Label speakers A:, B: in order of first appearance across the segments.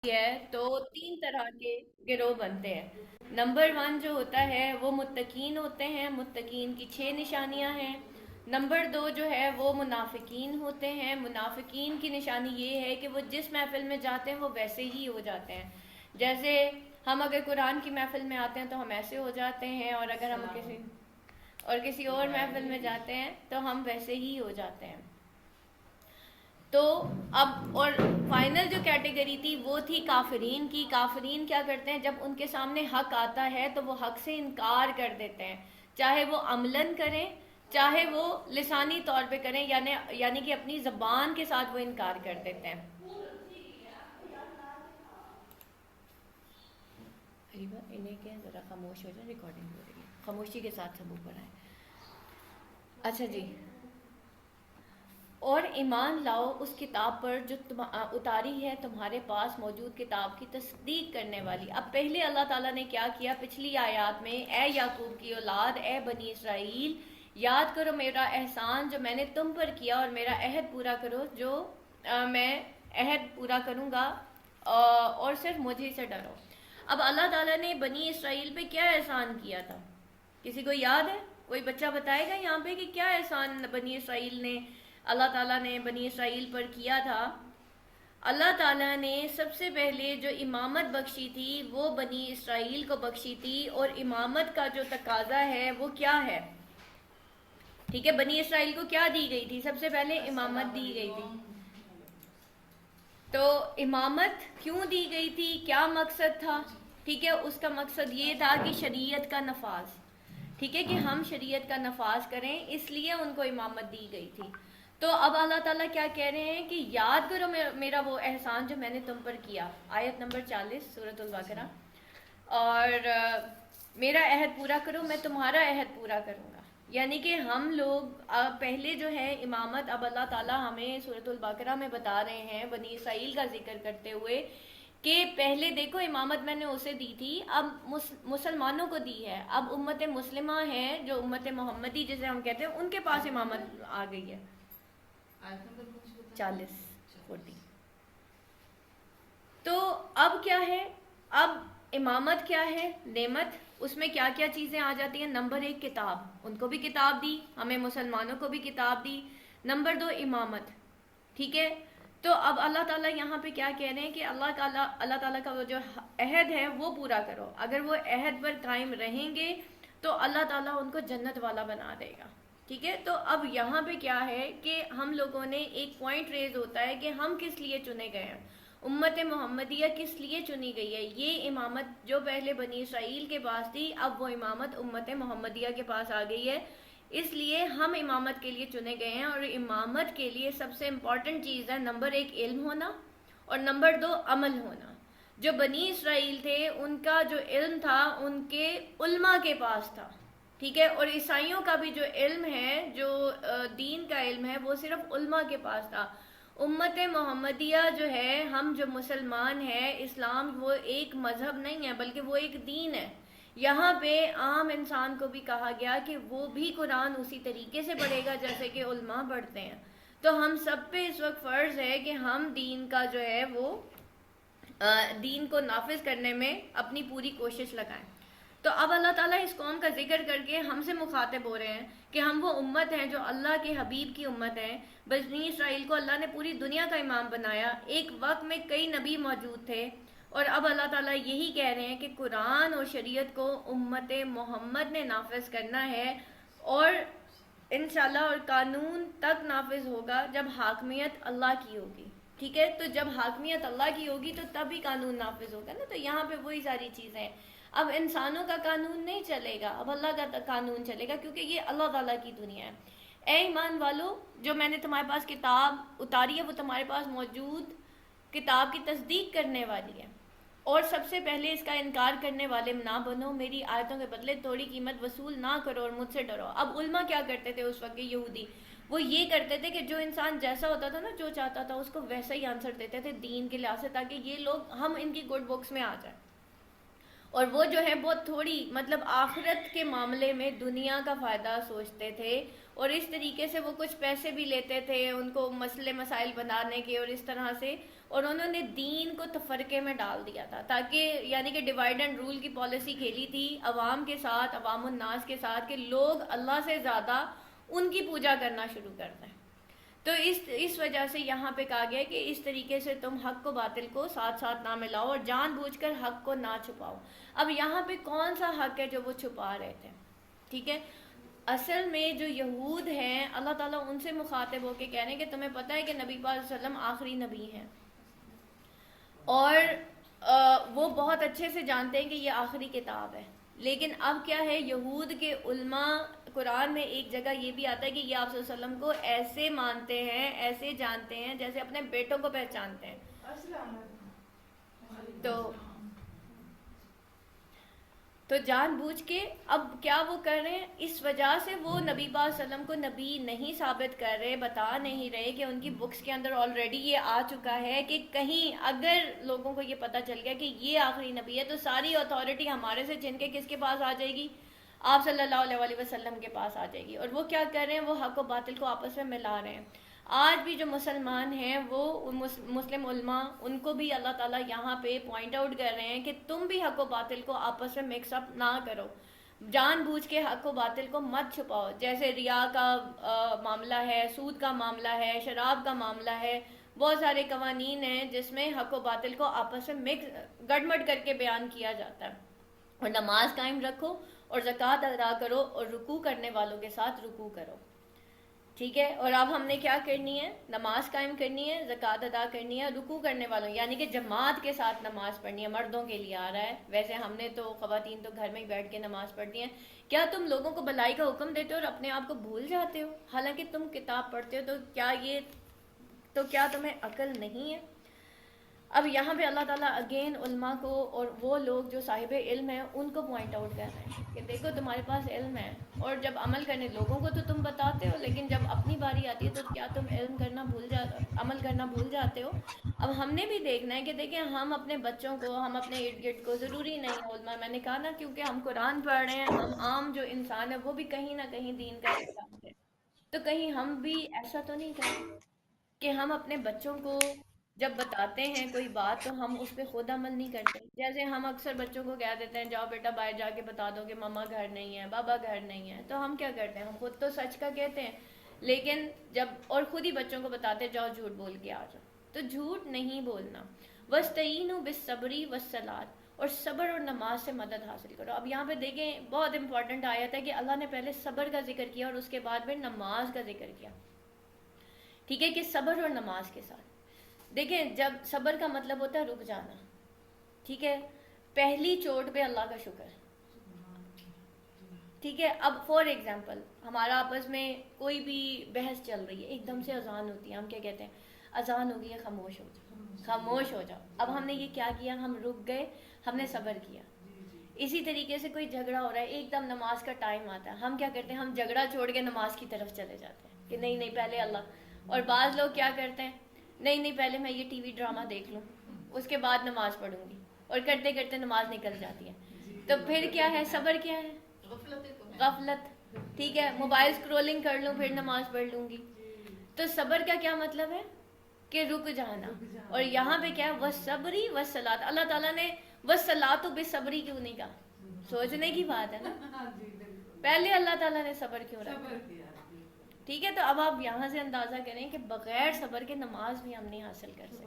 A: ہے تو تین طرح کے گروہ بنتے ہیں۔ نمبر ون جو ہوتا ہے وہ متقین ہوتے ہیں، متقین کی چھ نشانیاں ہیں۔ نمبر دو جو ہے وہ منافقین ہوتے ہیں، منافقین کی نشانی یہ ہے کہ وہ جس محفل میں جاتے ہیں وہ ویسے ہی ہو جاتے ہیں۔ جیسے ہم اگر قرآن کی محفل میں آتے ہیں تو ہم ایسے ہو جاتے ہیں، اور اگر ہم کسی اور محفل میں جاتے ہیں تو ہم ویسے ہی ہو جاتے ہیں۔ تو اب اور فائنل جو کیٹیگری تھی وہ تھی کافرین کی۔ کافرین کیا کرتے ہیں؟ جب ان کے سامنے حق آتا ہے تو وہ حق سے انکار کر دیتے ہیں، چاہے وہ عملاً کریں چاہے وہ لسانی طور پہ کریں، یعنی کہ اپنی زبان کے ساتھ وہ انکار کر دیتے ہیں۔ حریبہ انہیں کہ ذرا خاموش ہو جائے، ریکارڈنگ ہو رہی ہے، خاموشی کے ساتھ سب اوپر آئیں۔ اچھا جی، اور ایمان لاؤ اس کتاب پر جو اتاری ہے تمہارے پاس موجود کتاب کی تصدیق کرنے والی۔ اب پہلے اللہ تعالیٰ نے کیا کیا پچھلی آیات میں؟ اے یعقوب کی اولاد، اے بنی اسرائیل، یاد کرو میرا احسان جو میں نے تم پر کیا، اور میرا عہد پورا کرو جو میں عہد پورا کروں گا، اور صرف مجھے سے ڈرو۔ اب اللہ تعالیٰ نے بنی اسرائیل پہ کیا احسان کیا تھا؟ کسی کو یاد ہے؟ کوئی بچہ بتائے گا یہاں پہ کہ کیا احسان بنی اسرائیل نے اللہ تعالیٰ نے بنی اسرائیل پر کیا تھا؟ اللہ تعالیٰ نے سب سے پہلے جو امامت بخشی تھی وہ بنی اسرائیل کو بخشی تھی، اور امامت کا جو تقاضا ہے وہ کیا ہے؟ ٹھیک ہے، بنی اسرائیل کو کیا دی گئی تھی؟ سب سے پہلے امامت دی گئی تھی۔ تو امامت کیوں دی گئی تھی؟ کیا مقصد تھا؟ ٹھیک ہے، اس کا مقصد یہ تھا کہ شریعت کا نفاذ، ٹھیک ہے، کہ ہم شریعت کا نفاذ کریں، اس لیے ان کو امامت دی گئی تھی۔ تو اب اللہ تعالیٰ کیا کہہ رہے ہیں کہ یاد کرو میرا وہ احسان جو میں نے تم پر کیا، آیت نمبر 40 سورۃ البقرہ، اور میرا عہد پورا کرو، میں تمہارا عہد پورا کروں گا۔ یعنی کہ ہم لوگ پہلے جو ہے امامت، اب اللہ تعالیٰ ہمیں سورۃ البقرہ میں بتا رہے ہیں بنی اسرائیل کا ذکر کرتے ہوئے کہ پہلے دیکھو امامت میں نے اسے دی تھی، اب مسلمانوں کو دی ہے، اب امت مسلمہ ہے جو امت محمدی جسے ہم کہتے ہیں، ان کے پاس امامت آ گئی ہے۔ 40 تو اب کیا ہے؟ اب امامت کیا ہے؟ نعمت، اس میں کیا کیا چیزیں آ جاتی ہیں؟ نمبر ایک کتاب، ان کو بھی کتاب دی، ہمیں مسلمانوں کو بھی کتاب دی۔ نمبر دو امامت، ٹھیک ہے۔ تو اب اللہ تعالیٰ یہاں پہ کیا کہہ رہے ہیں کہ اللہ تعالیٰ کا وہ جو عہد ہے وہ پورا کرو، اگر وہ عہد پر قائم رہیں گے تو اللہ تعالیٰ ان کو جنت والا بنا دے گا، ٹھیک ہے۔ تو اب یہاں پہ کیا ہے کہ ہم لوگوں نے ایک پوائنٹ ریز ہوتا ہے کہ ہم کس لیے چنے گئے ہیں، امت محمدیہ کس لیے چنی گئی ہے۔ یہ امامت جو پہلے بنی اسرائیل کے پاس تھی، اب وہ امامت امت محمدیہ کے پاس آ گئی ہے، اس لیے ہم امامت کے لیے چنے گئے ہیں۔ اور امامت کے لیے سب سے امپورٹنٹ چیز ہے نمبر ایک علم ہونا، اور نمبر دو عمل ہونا۔ جو بنی اسرائیل تھے ان کا جو علم تھا ان کے علماء کے پاس تھا، ٹھیک ہے، اور عیسائیوں کا بھی جو علم ہے، جو دین کا علم ہے، وہ صرف علماء کے پاس تھا۔ امت محمدیہ جو ہے، ہم جو مسلمان ہیں، اسلام وہ ایک مذہب نہیں ہے بلکہ وہ ایک دین ہے۔ یہاں پہ عام انسان کو بھی کہا گیا کہ وہ بھی قرآن اسی طریقے سے پڑھے گا جیسے کہ علماء پڑھتے ہیں۔ تو ہم سب پہ اس وقت فرض ہے کہ ہم دین کا جو ہے وہ دین کو نافذ کرنے میں اپنی پوری کوشش لگائیں۔ تو اب اللہ تعالیٰ اس قوم کا ذکر کر کے ہم سے مخاطب ہو رہے ہیں کہ ہم وہ امت ہیں جو اللہ کے حبیب کی امت ہیں۔ بنی اسرائیل کو اللہ نے پوری دنیا کا امام بنایا، ایک وقت میں کئی نبی موجود تھے، اور اب اللہ تعالیٰ یہی کہہ رہے ہیں کہ قرآن اور شریعت کو امت محمد نے نافذ کرنا ہے، اور انشاءاللہ اور قانون تک نافذ ہوگا جب حاکمیت اللہ کی ہوگی، ٹھیک ہے۔ تو جب حاکمیت اللہ کی ہوگی تو تب ہی قانون نافذ ہوگا نا۔ تو یہاں پہ وہی ساری چیزیں ہیں، اب انسانوں کا قانون نہیں چلے گا، اب اللہ کا قانون چلے گا، کیونکہ یہ اللہ تعالیٰ کی دنیا ہے۔ اے ایمان والو، جو میں نے تمہارے پاس کتاب اتاری ہے وہ تمہارے پاس موجود کتاب کی تصدیق کرنے والی ہے، اور سب سے پہلے اس کا انکار کرنے والے نہ بنو، میری آیتوں کے بدلے تھوڑی قیمت وصول نہ کرو اور مجھ سے ڈرو۔ اب علماء کیا کرتے تھے اس وقت کے یہودی؟ وہ یہ کرتے تھے کہ جو انسان جیسا ہوتا تھا نا، جو چاہتا تھا اس کو ویسا ہی آنسر دیتے تھے دین کے لحاظ سے، تاکہ یہ لوگ ہم ان کی گڈ بکس میں آ جائیں، اور وہ جو ہے بہت تھوڑی مطلب آخرت کے معاملے میں دنیا کا فائدہ سوچتے تھے، اور اس طریقے سے وہ کچھ پیسے بھی لیتے تھے ان کو مسئلے مسائل بنانے کے، اور اس طرح سے اور انہوں نے دین کو تفرقے میں ڈال دیا تھا، تاکہ یعنی کہ ڈیوائڈ اینڈ رول کی پالیسی کھیلی تھی عوام کے ساتھ، عوام الناس کے ساتھ، کہ لوگ اللہ سے زیادہ ان کی پوجا کرنا شروع کر دیں. تو اس وجہ سے یہاں پہ کہا گیا کہ اس طریقے سے تم حق و باطل کو ساتھ ساتھ نہ ملاؤ اور جان بوجھ کر حق کو نہ چھپاؤ. اب یہاں پہ کون سا حق ہے جو وہ چھپا رہے تھے؟ ٹھیک ہے، اصل میں جو یہود ہیں اللہ تعالیٰ ان سے مخاطب ہو کے کہہ رہے ہیں کہ تمہیں پتہ ہے کہ نبی پاک صلی اللہ علیہ وسلم آخری نبی ہیں، اور وہ بہت اچھے سے جانتے ہیں کہ یہ آخری کتاب ہے. لیکن اب کیا ہے، یہود کے علماء، قرآن میں ایک جگہ یہ بھی آتا ہے کہ یہ آپ صلی اللہ علیہ وسلم کو ایسے مانتے ہیں، ایسے جانتے ہیں جیسے اپنے بیٹوں کو پہچانتے ہیں. تو جان بوجھ کے اب کیا وہ کر رہے ہیں، اس وجہ سے وہ نبی پاک صلی اللہ علیہ وسلم کو نبی نہیں ثابت کر رہے، بتا نہیں رہے کہ ان کی بکس کے اندر آلریڈی یہ آ چکا ہے کہ کہیں اگر لوگوں کو یہ پتہ چل گیا کہ یہ آخری نبی ہے تو ساری اتھارٹی ہمارے سے چھن کے کس کے پاس آ جائے گی؟ آپ صلی اللہ علیہ وسلم کے پاس آ جائے گی. اور وہ کیا کر رہے ہیں، وہ حق و باطل کو آپس میں ملا رہے ہیں. آج بھی جو مسلمان ہیں وہ مسلم علماء، ان کو بھی اللہ تعالیٰ یہاں پہ پوائنٹ آؤٹ کر رہے ہیں کہ تم بھی حق و باطل کو آپس میں مکس اپ نہ کرو، جان بوجھ کے حق و باطل کو مت چھپاؤ. جیسے ریا کا معاملہ ہے، سود کا معاملہ ہے، شراب کا معاملہ ہے، بہت سارے قوانین ہیں جس میں حق و باطل کو آپس میں مکس گڑمڑ کر کے بیان کیا جاتا ہے. اور نماز قائم رکھو اور زکوٰۃ ادا کرو اور رکوع کرنے والوں کے ساتھ رکوع کرو. ٹھیک ہے، اور اب ہم نے کیا کرنی ہے، نماز قائم کرنی ہے، زکوٰۃ ادا کرنی ہے، رکوع کرنے والوں یعنی کہ جماعت کے ساتھ نماز پڑھنی ہے. مردوں کے لیے آ رہا ہے، ویسے ہم نے تو خواتین تو گھر میں ہی بیٹھ کے نماز پڑھتی ہیں. کیا تم لوگوں کو بھلائی کا حکم دیتے ہو اور اپنے آپ کو بھول جاتے ہو؟ حالانکہ تم کتاب پڑھتے ہو، تو کیا تمہیں عقل نہیں ہے؟ اب یہاں پہ اللہ تعالیٰ اگین علماء کو اور وہ لوگ جو صاحب علم ہیں ان کو پوائنٹ آؤٹ کر رہے ہیں کہ دیکھو تمہارے پاس علم ہے، اور جب عمل کرنے لوگوں کو تو تم بتاتے ہو، لیکن جب اپنی باری آتی ہے تو کیا تم عمل کرنا بھول جاتے ہو؟ اب ہم نے بھی دیکھنا ہے کہ دیکھیں ہم اپنے بچوں کو، ہم اپنے ارد گرد کو، ضروری نہیں علماء، میں نے کہا نا کیونکہ ہم قرآن پڑھ رہے ہیں، ہم عام جو انسان ہے وہ بھی کہیں نہ کہیں دین کا حصہ ہے، تو کہیں ہم بھی ایسا تو نہیں کریں کہ ہم اپنے بچوں کو جب بتاتے ہیں کوئی بات تو ہم اس پہ خود عمل نہیں کرتے. جیسے ہم اکثر بچوں کو کہہ دیتے ہیں جاؤ بیٹا باہر جا کے بتا دو کہ ماما گھر نہیں ہے، بابا گھر نہیں ہے، تو ہم کیا کرتے ہیں، ہم خود تو سچ کا کہتے ہیں لیکن اور خود ہی بچوں کو بتاتے ہیں جاؤ جھوٹ بول کے آ جاؤ. تو جھوٹ نہیں بولنا. وَاسْتَعِینُوا بِالصَّبْرِ وَالصَّلَاةِ، اور صبر اور نماز سے مدد حاصل کرو. اب یہاں پہ دیکھیں بہت امپورٹنٹ آیت ہے کہ اللہ نے پہلے صبر کا ذکر کیا اور اس کے بعد پھر نماز کا ذکر کیا. ٹھیک ہے، کہ صبر اور نماز کے ساتھ دیکھیں، جب صبر کا مطلب ہوتا ہے رک جانا. ٹھیک ہے، پہلی چوٹ پہ اللہ کا شکر. ٹھیک ہے، اب فور ایگزامپل ہمارا آپس میں کوئی بھی بحث چل رہی ہے، ایک دم سے اذان ہوتی ہے، ہم کیا کہتے ہیں، اذان ہو گئی ہے، خاموش ہو جاؤ، خاموش ہو جاؤ. اب ہم نے یہ کیا کیا، ہم رک گئے، ہم نے صبر کیا. اسی طریقے سے کوئی جھگڑا ہو رہا ہے، ایک دم نماز کا ٹائم آتا ہے، ہم کیا کرتے ہیں، ہم جھگڑا چھوڑ کے نماز کی طرف چلے جاتے ہیں کہ نہیں نہیں پہلے اللہ. اور بعض لوگ کیا کرتے ہیں، نہیں نہیں پہلے میں یہ ٹی وی ڈرامہ دیکھ لوں اس کے بعد نماز پڑھوں گی، اور کرتے کرتے نماز نکل جاتی ہے. تو پھر کیا ہے، صبر کیا ہے، غفلت. ٹھیک ہے، موبائل اسکرولنگ کر لوں پھر نماز پڑھ لوں گی. تو صبر کا کیا مطلب ہے کہ رک جانا. اور یہاں پہ کیا ہے، وَالصَّبْرِ وَالصَّلَاةِ، اللہ تعالیٰ نے وَالصَّلَاةُ بِالصَّبْرِ کیوں نہیں کہا؟ سوچنے کی بات ہے نا، پہلے اللہ تعالیٰ نے صبر کیوں رکھا. ٹھیک ہے، تو اب آپ یہاں سے اندازہ کریں کہ بغیر صبر کے نماز بھی ہم نہیں حاصل کر سکتے.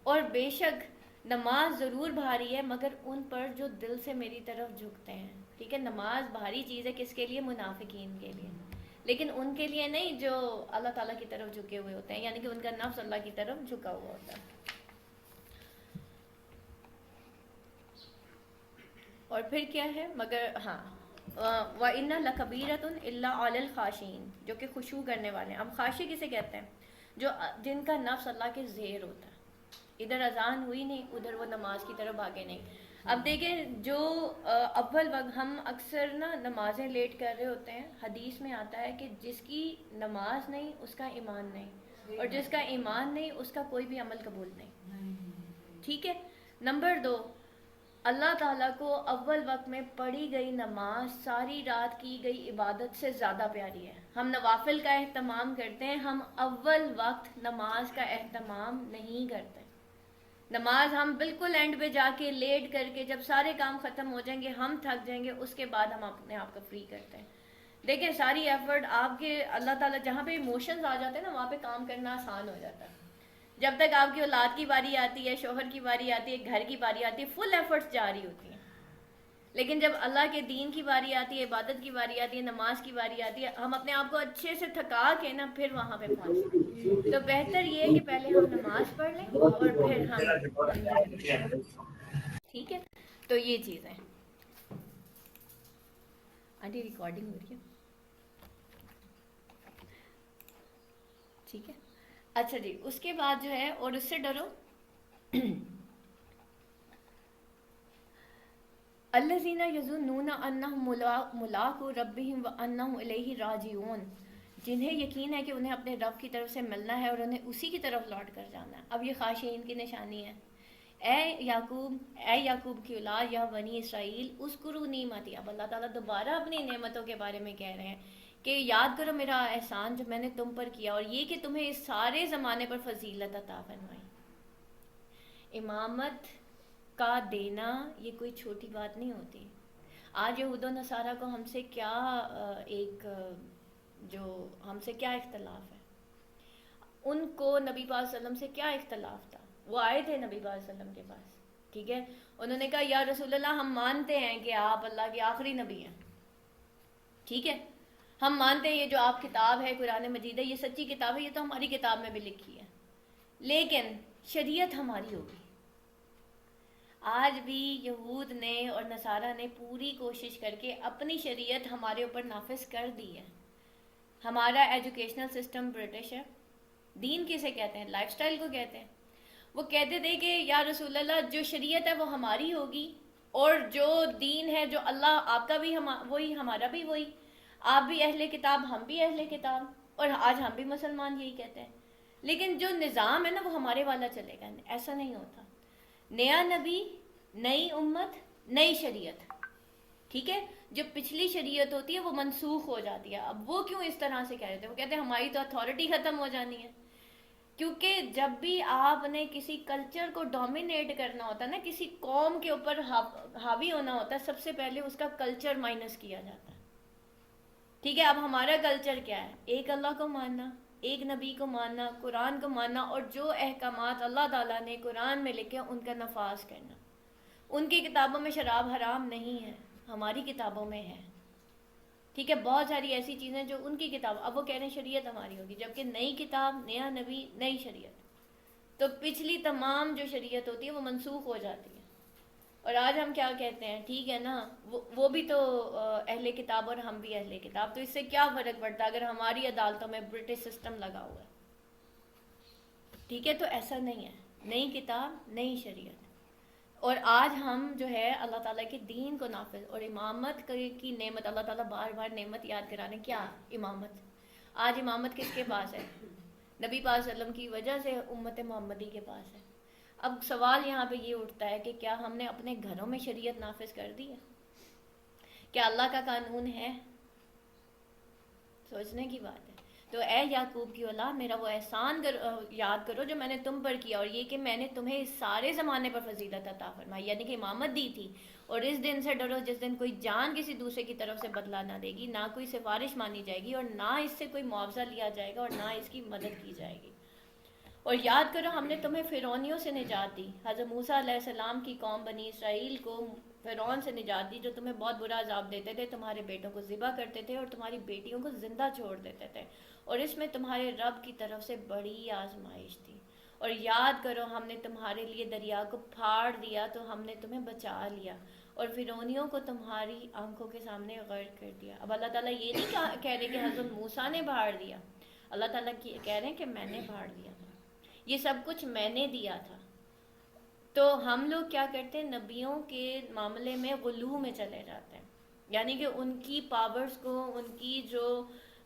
A: اور بے شک نماز ضرور بھاری ہے مگر ان پر جو دل سے میری طرف جھکتے ہیں. ٹھیک ہے، نماز بھاری چیز ہے کس کے لیے، منافقین کے لیے، لیکن ان کے لیے نہیں جو اللہ تعالیٰ کی طرف جھکے ہوئے ہوتے ہیں، یعنی کہ ان کا نفس اللہ کی طرف جھکا ہوا ہوتا ہے. اور پھر کیا ہے، مگر ہاں وَإِنَّ لَكَبِيرَةٌ إِلَّا عَلَى الْخَاشِعِينَ، جو کہ خشوع کرنے والے ہیں. اب خاشع کسے کہتے ہیں، جن کا نفس اللہ کے زیر ہوتا ہے. ادھر اذان ہوئی نہیں، ادھر وہ نماز کی طرف بھاگے نہیں. اب دیکھیں جو اول وقت ہم اکثر نا نمازیں لیٹ کر رہے ہوتے ہیں، حدیث میں آتا ہے کہ جس کی نماز نہیں اس کا ایمان نہیں، اور جس کا ایمان نہیں اس کا کوئی بھی عمل قبول نہیں. ٹھیک ہے، نمبر 2، اللہ تعالیٰ کو اول وقت میں پڑھی گئی نماز ساری رات کی گئی عبادت سے زیادہ پیاری ہے. ہم نوافل کا اہتمام کرتے ہیں, ہم اول وقت نماز کا اہتمام نہیں کرتے. نماز ہم بالکل اینڈ پہ جا کے لیٹ کر کے جب سارے کام ختم ہو جائیں گے, ہم تھک جائیں گے, اس کے بعد ہم اپنے آپ کو فری کرتے ہیں. دیکھیں ساری ایفرٹ آپ کے اللہ تعالیٰ جہاں پہ ایموشنز آ جاتے ہیں نا, وہاں پہ کام کرنا آسان ہو جاتا ہے. جب تک آپ کی اولاد کی باری آتی ہے, شوہر کی باری آتی ہے, گھر کی باری آتی ہے, فل ایفرٹس جاری ہوتی ہیں. لیکن جب اللہ کے دین کی باری آتی ہے, عبادت کی باری آتی ہے, نماز کی باری آتی ہے, ہم اپنے آپ کو اچھے سے تھکا کے نا پھر وہاں پہ پہنچتے ہیں. تو بہتر یہ ہے کہ پہلے ہم نماز پڑھ لیں اور پھر ہم حمد کریں. ٹھیک ہے, تو یہ چیز ہے. آنٹی ریکارڈنگ ہو رہی ہے؟ ٹھیک ہے. اچھا جی, اس کے بعد جو ہے, اور اس سے ڈرو الذین یظنون انہم ملاقو ربہم وانہم الیہ راجعون, جنہیں یقین ہے کہ انہیں اپنے رب کی طرف سے ملنا ہے اور انہیں اسی کی طرف لوٹ کر جانا ہے. اب یہ خاشعین کی نشانی ہے. اے یعقوب کی اولاد, یا بنی اسرائیل, اذکروا نعمتی. اب اللہ تعالیٰ دوبارہ اپنی نعمتوں کے بارے میں کہہ رہے ہیں کہ یاد کرو میرا احسان جو میں نے تم پر کیا, اور یہ کہ تمہیں اس سارے زمانے پر فضیلت عطا فرمائی. امامت کا دینا یہ کوئی چھوٹی بات نہیں ہوتی. آج یہود و نصارہ کو ہم سے کیا ہم سے کیا اختلاف ہے. ان کو نبی پاک صلی اللہ علیہ وسلم سے کیا اختلاف تھا. وہ آئے تھے نبی پاک صلی اللہ علیہ وسلم کے پاس, ٹھیک ہے, انہوں نے کہا یا رسول اللہ ہم مانتے ہیں کہ آپ اللہ کے آخری نبی ہیں, ٹھیک ہے, ہم مانتے ہیں یہ جو آپ کتاب ہے قرآن مجید ہے یہ سچی کتاب ہے, یہ تو ہماری کتاب میں بھی لکھی ہے, لیکن شریعت ہماری ہوگی. آج بھی یہود نے اور نصارہ نے پوری کوشش کر کے اپنی شریعت ہمارے اوپر نافذ کر دی ہے. ہمارا ایجوکیشنل سسٹم برٹش ہے. دین کسے کہتے ہیں؟ لائف سٹائل کو کہتے ہیں. وہ کہتے تھے کہ یا رسول اللہ جو شریعت ہے وہ ہماری ہوگی, اور جو دین ہے جو اللہ آپ کا بھی وہی, ہمارا بھی وہی, آپ بھی اہل کتاب, ہم بھی اہل کتاب, اور آج ہم بھی مسلمان یہی کہتے ہیں. لیکن جو نظام ہے نا وہ ہمارے والا چلے گا. ایسا نہیں ہوتا. نیا نبی, نئی امت, نئی شریعت, ٹھیک ہے. جو پچھلی شریعت ہوتی ہے وہ منسوخ ہو جاتی ہے. اب وہ کیوں اس طرح سے کہہ رہے تھے؟ وہ کہتے ہیں ہماری تو اتھارٹی ختم ہو جانی ہے. کیونکہ جب بھی آپ نے کسی کلچر کو ڈومینیٹ کرنا ہوتا ہے نا, کسی قوم کے اوپر حاوی ہونا ہوتا ہے, سب سے پہلے اس کا کلچر مائنس کیا جاتا ہے. ٹھیک ہے, اب ہمارا کلچر کیا ہے؟ ایک اللہ کو ماننا, ایک نبی کو ماننا, قرآن کو ماننا, اور جو احکامات اللہ تعالیٰ نے قرآن میں لکھے ان کا نفاذ کرنا. ان کی کتابوں میں شراب حرام نہیں ہے, ہماری کتابوں میں ہے. ٹھیک ہے, بہت ساری ایسی چیزیں جو ان کی کتاب, اب وہ کہہ رہے ہیں شریعت ہماری ہوگی, جبکہ نئی کتاب, نیا نبی, نئی شریعت. تو پچھلی تمام جو شریعت ہوتی ہے وہ منسوخ ہو جاتی ہے. اور آج ہم کیا کہتے ہیں, ٹھیک ہے نا, وہ بھی تو اہل کتاب اور ہم بھی اہل کتاب, تو اس سے کیا فرق پڑتا اگر ہماری عدالتوں میں برٹش سسٹم لگا ہوا ہے. ٹھیک ہے, تو ایسا نہیں ہے. نئی کتاب, نئی شریعت. اور آج ہم جو ہے اللہ تعالیٰ کے دین کو نافذ, اور امامت کی نعمت, اللہ تعالیٰ بار بار نعمت یاد کرانے, کیا امامت. آج امامت کس کے پاس ہے؟ نبی پاک صلی اللہ علیہ وسلم کی وجہ سے امت محمدی کے پاس ہے. اب سوال یہاں پہ یہ اٹھتا ہے کہ کیا ہم نے اپنے گھروں میں شریعت نافذ کر دی ہے؟ کیا اللہ کا قانون ہے؟ سوچنے کی بات ہے. تو اے یعقوب کی اولاد, میرا وہ احسان یاد کرو جو میں نے تم پر کیا, اور یہ کہ میں نے تمہیں اس سارے زمانے پر فضیلت عطا فرمائی, یعنی کہ امامت دی تھی. اور اس دن سے ڈرو جس دن کوئی جان کسی دوسرے کی طرف سے بدلہ نہ دے گی, نہ کوئی سفارش مانی جائے گی, اور نہ اس سے کوئی معاوضہ لیا جائے گا, اور نہ اس کی مدد کی جائے گی. اور یاد کرو ہم نے تمہیں فرعونیوں سے نجات دی. حضرت موسیٰ علیہ السلام کی قوم بنی اسرائیل کو فرعون سے نجات دی, جو تمہیں بہت برا عذاب دیتے تھے, تمہارے بیٹوں کو ذبح کرتے تھے اور تمہاری بیٹیوں کو زندہ چھوڑ دیتے تھے, اور اس میں تمہارے رب کی طرف سے بڑی آزمائش تھی. اور یاد کرو ہم نے تمہارے لیے دریا کو پھاڑ دیا تو ہم نے تمہیں بچا لیا, اور فرعونیوں کو تمہاری آنکھوں کے سامنے غرق کر دیا. اب اللہ تعالیٰ یہ نہیں کہہ رہے کہ حضرت موسیٰ نے بھاڑ دیا, اللہ تعالیٰ کہہ رہے ہیں کہ میں نے بھاڑ دیا تھا, یہ سب کچھ میں نے دیا تھا. تو ہم لوگ کیا کرتے ہیں, نبیوں کے معاملے میں غلو میں چلے جاتے ہیں, یعنی کہ ان کی پاورز کو, ان کی جو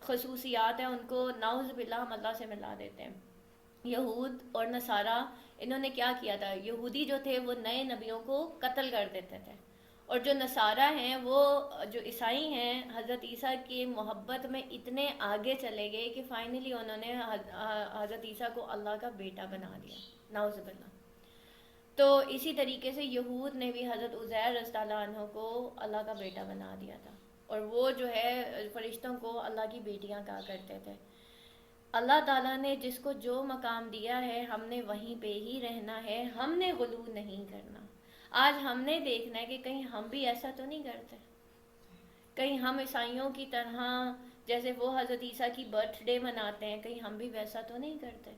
A: خصوصیات ہیں ان کو نعوذ باللہ ہم اللہ سے ملا دیتے ہیں. یہود اور نصارہ انہوں نے کیا کیا تھا، یہودی جو تھے وہ نئے نبیوں کو قتل کر دیتے تھے، اور جو نصارہ ہیں وہ جو عیسائی ہیں حضرت عیسیٰ کی محبت میں اتنے آگے چلے گئے کہ فائنلی انہوں نے حضرت عیسیٰ کو اللہ کا بیٹا بنا دیا، نعوذ باللہ۔ تو اسی طریقے سے یہود نے بھی حضرت عزیر رضی اللہ عنہ کو اللہ کا بیٹا بنا دیا تھا، اور وہ جو ہے فرشتوں کو اللہ کی بیٹیاں کہا کرتے تھے۔ اللہ تعالیٰ نے جس کو جو مقام دیا ہے ہم نے وہیں پہ ہی رہنا ہے، ہم نے غلو نہیں کرنا۔ آج ہم نے دیکھنا ہے کہ کہیں ہم بھی ایسا تو نہیں کرتے، کہیں ہم عیسائیوں کی طرح جیسے وہ حضرت عیسیٰ کی برتھ ڈے مناتے ہیں کہیں ہم بھی ویسا تو نہیں کرتے،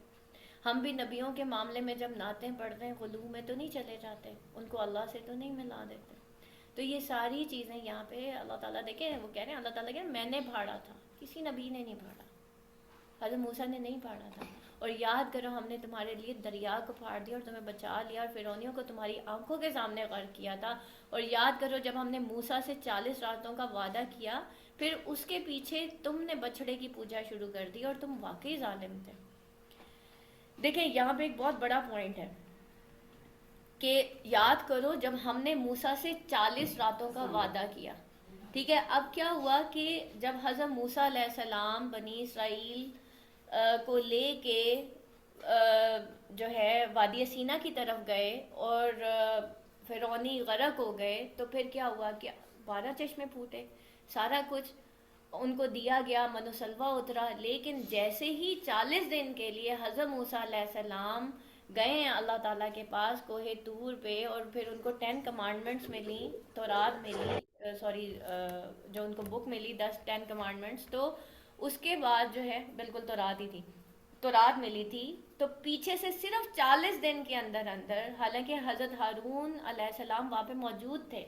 A: ہم بھی نبیوں کے معاملے میں جب نعتیں پڑھتے ہیں غلو میں تو نہیں چلے جاتے، ان کو اللہ سے تو نہیں ملا دیتے۔ تو یہ ساری چیزیں یہاں پہ اللہ تعالیٰ دیکھیں، وہ کہہ رہے ہیں اللہ تعالیٰ کہ میں نے پھاڑا تھا، کسی نبی نے نہیں پھاڑا، حضرت موسیٰ نے نہیں پھاڑا تھا۔ اور یاد کرو ہم نے تمہارے لیے دریا کو پھاڑ دیا اور تمہیں بچا لیا، اور فرعونیوں کو تمہاری آنکھوں کے سامنے غرق کیا تھا۔ اور یاد کرو جب ہم نے موسیٰ سے 40 راتوں کا وعدہ کیا، پھر اس کے پیچھے تم نے بچڑے کی پوجا شروع کر دی اور تم واقعی ظالم تھے۔ دیکھیں یہاں پہ ایک بہت بڑا پوائنٹ ہے کہ یاد کرو جب ہم نے موسیٰ سے 40 راتوں کا وعدہ کیا، ٹھیک ہے، اب کیا ہوا کہ جب حضرت موسیٰ علیہ السلام بنی اسرائیل کو لے کے جو ہے وادی سینا کی طرف گئے اور فرعونی غرق ہو گئے، تو پھر کیا ہوا کہ 12 چشمے پھوٹے، سارا کچھ ان کو دیا گیا، من و سلوہ اترا۔ لیکن جیسے ہی 40 دن کے لیے حضرت موسیٰ علیہ السلام گئے ہیں اللہ تعالیٰ کے پاس کوہ طور پہ، اور پھر ان کو 10 کمانڈمنٹس ملی، تورات ملی، جو ان کو بک ملی 10 کمانڈمنٹس، تو اس کے بعد جو ہے بالکل تورات ہی تھی، تورات ملی تھی، تو پیچھے سے صرف 40 دن کے اندر اندر، حالانکہ حضرت ہارون علیہ السلام وہاں پہ موجود تھے،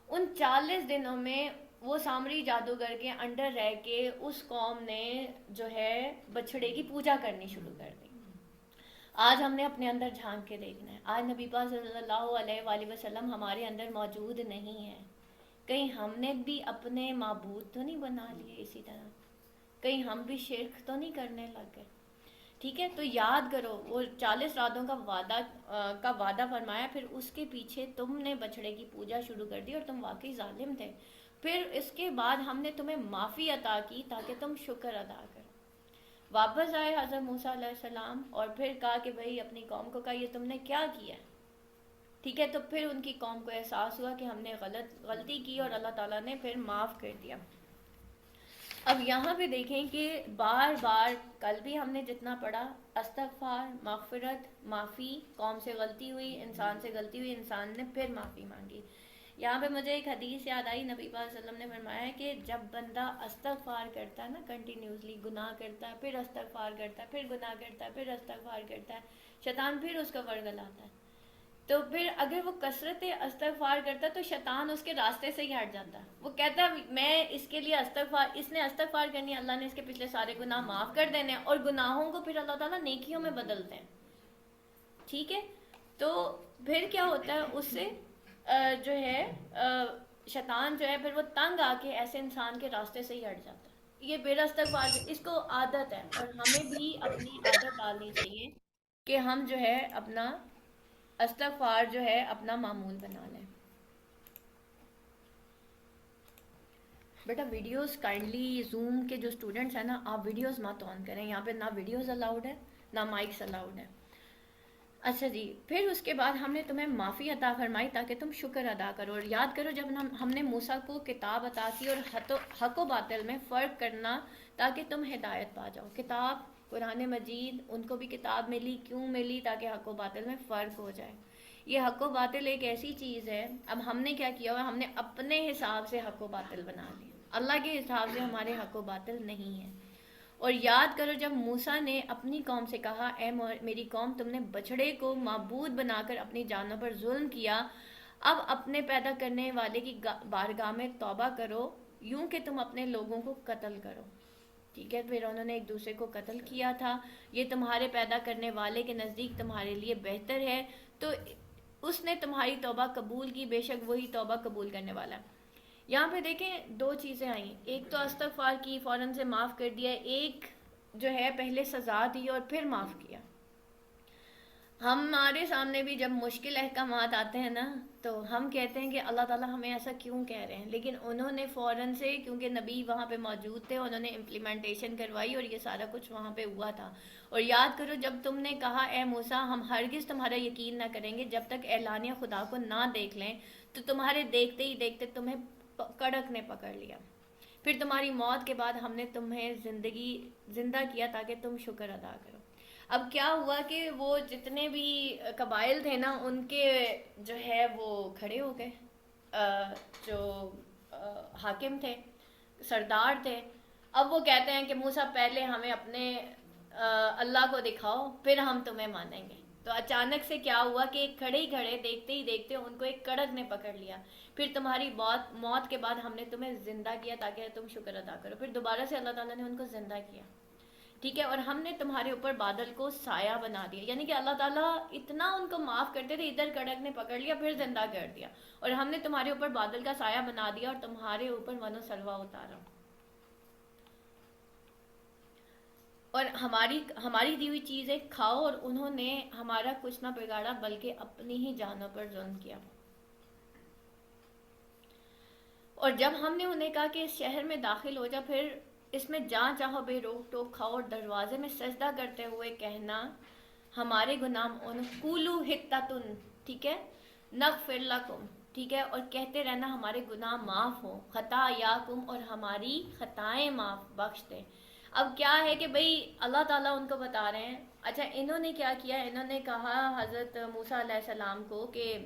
A: ان 40 دنوں میں وہ سامری جادوگر کے انڈر رہ کے اس قوم نے جو ہے بچھڑے کی پوجا کرنی شروع کر دی۔ آج ہم نے اپنے اندر جھانک کے دیکھنا ہے، آج نبی پاک صلی اللہ علیہ وآلہ وسلم ہمارے اندر موجود نہیں ہے، کہیں ہم نے بھی اپنے معبود تو نہیں بنا لیے اسی طرح، کہیں ہم بھی شرک تو نہیں کرنے لگ گئے، ٹھیک ہے۔ تو یاد کرو وہ 40 راتوں کا وعدہ فرمایا، پھر اس کے پیچھے تم نے بچڑے کی پوجا شروع کر دی اور تم واقعی ظالم تھے، پھر اس کے بعد ہم نے تمہیں معافی عطا کی تاکہ تم شکر ادا کرو۔ واپس آئے حضرت موسیٰ علیہ السلام اور پھر کہا کہ بھئی اپنی قوم کو کہا یہ تم نے کیا کیا، ٹھیک ہے، تو پھر ان کی قوم کو احساس ہوا کہ ہم نے غلطی کی اور اللہ تعالیٰ نے پھر معاف کر دیا۔ اب یہاں پہ دیکھیں کہ بار بار کل بھی ہم نے جتنا پڑھا استغفار، مغفرت، معافی، قوم سے غلطی ہوئی، انسان سے غلطی ہوئی، انسان نے پھر معافی مانگی۔ یہاں پہ مجھے ایک حدیث یاد آئی، نبی پاک صلی اللہ علیہ وسلم نے فرمایا کہ جب بندہ استغفار کرتا ہے نا، کنٹینیوسلی گناہ کرتا ہے، پھر استغفار کرتا ہے، پھر گناہ کرتا ہے، پھر استغفار کرتا ہے، شیطان پھر اس کا ورگلاتا ہے، تو پھر اگر وہ کثرت استغفار کرتا ہے تو شیطان اس کے راستے سے ہی ہٹ جاتا ہے، وہ کہتا ہے میں اس کے لیے استغفار، اس نے استغفار کرنی ہے، اللہ نے اس کے پچھلے سارے گناہ معاف کر دینے ہیں، اور گناہوں کو پھر اللہ تعالیٰ نیکیوں میں بدلتے ہیں، ٹھیک ہے۔ تو پھر کیا ہوتا ہے اس سے جو ہے شیطان جو ہے پھر وہ تنگ آ کے ایسے انسان کے راستے سے ہی ہٹ جاتا ہے، یہ بے استغفار اس کو عادت ہے، اور ہمیں بھی اپنی عادت ڈالنی چاہیے کہ ہم جو ہے اپنا استغفار جو ہے اپنا معمول بنا لیں۔ بیٹا ویڈیوز کائنڈلی زوم کے جو اسٹوڈنٹس ہیں نا، آپ ویڈیوز مت آن کریں، یہاں پہ نہ ویڈیوز الاؤڈ ہے نہ مائکس الاؤڈ ہے۔ اچھا جی، پھر اس کے بعد ہم نے تمہیں معافی عطا فرمائی تاکہ تم شکر ادا کرو، اور یاد کرو جب ہم نے موسیٰ کو کتاب عطا کی اور حق و باطل میں فرق کرنا تاکہ تم ہدایت پا جاؤ، کتاب قرآن مجید ان کو بھی کتاب ملی، کیوں ملی؟ تاکہ حق و باطل میں فرق ہو جائے۔ یہ حق و باطل ایک ایسی چیز ہے، اب ہم نے کیا کیا ہوا، ہم نے اپنے حساب سے حق و باطل بنا لیا، اللہ کے حساب سے ہمارے حق و باطل نہیں ہے۔ اور یاد کرو جب موسیٰ نے اپنی قوم سے کہا اے میری قوم تم نے بچڑے کو معبود بنا کر اپنی جانوں پر ظلم کیا، اب اپنے پیدا کرنے والے کی بارگاہ میں توبہ کرو، یوں کہ تم اپنے لوگوں کو قتل کرو، ٹھیک ہے۔ پھر انہوں نے ایک دوسرے کو قتل کیا تھا، یہ تمہارے پیدا کرنے والے کے نزدیک تمہارے لیے بہتر ہے، تو اس نے تمہاری توبہ قبول کی، بے شک وہی توبہ قبول کرنے والا ہے۔ یہاں پہ دیکھیں دو چیزیں آئیں، ایک تو استغفار کی، فوراً سے معاف کر دیا، ایک جو ہے پہلے سزا دی اور پھر معاف کیا، ہمارے سامنے بھی جب مشکل احکامات آتے ہیں نا تو ہم کہتے ہیں کہ اللہ تعالیٰ ہمیں ایسا کیوں کہہ رہے ہیں، لیکن انہوں نے فوراً سے، کیونکہ نبی وہاں پہ موجود تھے، انہوں نے امپلیمنٹیشن کروائی اور یہ سارا کچھ وہاں پہ ہوا تھا۔ اور یاد کرو جب تم نے کہا اے موسیٰ ہم ہرگز تمہارا یقین نہ کریں گے جب تک اعلانیہ خدا کو نہ دیکھ لیں، تو تمہارے دیکھتے ہی دیکھتے تمہیں کڑک نے پکڑ لیا، پھر تمہاری موت کے بعد ہم نے تمہیں زندہ کیا تاکہ تم شکر ادا کرو۔ اب کیا ہوا کہ وہ جتنے بھی قبائل تھے نا ان کے جو ہے وہ کھڑے ہو گئے، جو حاکم تھے، سردار تھے۔ اب وہ کہتے ہیں کہ موسیٰ پہلے ہمیں اپنے اللہ کو دکھاؤ پھر ہم تمہیں مانیں گے۔ تو اچانک سے کیا ہوا کہ ایک کھڑے ہی کھڑے دیکھتے ہی دیکھتے ان کو ایک کڑک نے پکڑ لیا، پھر تمہاری موت کے بعد ہم نے تمہیں زندہ کیا تاکہ تم شکر ادا کرو۔ پھر دوبارہ سے اللہ تعالیٰ نے ان کو زندہ کیا، ٹھیک ہے، اور ہم نے تمہارے اوپر بادل کو سایہ بنا دیا، یعنی کہ اللہ تعالیٰ اتنا ان کو معاف کرتے تھے، ادھر کڑک نے پکڑ لیا پھر زندہ کر دیا، اور ہم نے تمہارے اوپر بادل کا سایہ بنا دیا اور تمہارے اوپر من و سلوہ اتارا، اور ہماری دی ہوئی چیزیں کھاؤ، اور انہوں نے ہمارا کچھ نہ بگاڑا بلکہ اپنی ہی جانوں پر ظلم کیا۔ اور جب ہم نے انہیں کہا کہ اس شہر میں داخل ہو جا، پھر اس میں جہاں چاہو بے روک ٹوک کھاؤ، اور دروازے میں سجدہ کرتے ہوئے کہنا ہمارے گناہ قولوا حطۃ، ٹھیک ہے، نغفر لکم، ٹھیک ہے، اور کہتے رہنا ہمارے گناہ معاف ہو، خطایاکم، اور ہماری خطائیں معاف بخش دے۔ اب کیا ہے کہ بھئی اللہ تعالیٰ ان کو بتا رہے ہیں، اچھا انہوں نے کیا کیا، انہوں نے کہا حضرت موسیٰ علیہ السلام کو کہ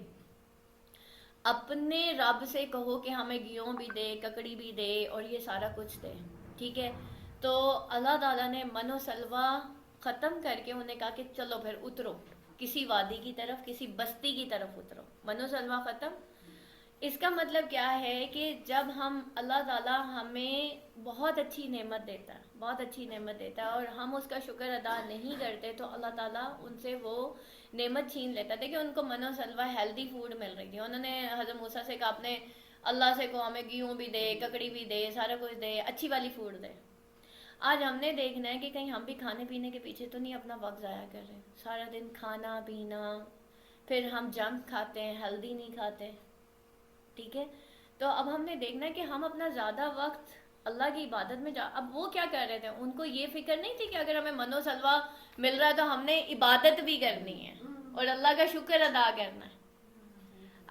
A: اپنے رب سے کہو کہ ہمیں گیہوں بھی دے، ککڑی بھی دے، اور یہ سارا کچھ دے، ٹھیک ہے۔ تو اللہ تعالیٰ نے من و سلوہ ختم کر کے انہیں کہا کہ چلو پھر اترو، کسی وادی کی طرف، کسی بستی کی طرف اترو، من و سلوہ ختم۔ اس کا مطلب کیا ہے کہ جب ہم اللہ تعالیٰ ہمیں بہت اچھی نعمت دیتا ہے، بہت اچھی نعمت دیتا ہے، اور ہم اس کا شکر ادا نہیں کرتے تو اللہ تعالیٰ ان سے وہ نعمت چھین لیتا تھا کہ ان کو من و سلوہ ہیلدی فوڈ مل رہی تھی۔ انہوں نے حضرت موسیٰ سے کہا اپنے اللہ سے کو ہمیں گیہوں بھی دے، ککڑی بھی دے، سارا کچھ دے، اچھی والی فوڈ دے۔ آج ہم نے دیکھنا ہے کہ کہیں ہم بھی کھانے پینے کے پیچھے تو نہیں اپنا وقت ضائع کر رہے، سارا دن کھانا پینا، پھر ہم جنک کھاتے ہیں، ہیلدی نہیں کھاتے، ٹھیک ہے۔ تو اب ہم نے دیکھنا ہے کہ ہم اپنا زیادہ وقت اللہ کی عبادت میں اب وہ کیا کر رہے تھے، ان کو یہ فکر نہیں تھی کہ اگر ہمیں من و سلوہ مل رہا ہے تو ہم نے عبادت بھی کرنی ہے اور اللہ کا شکر ادا کرنا ہے۔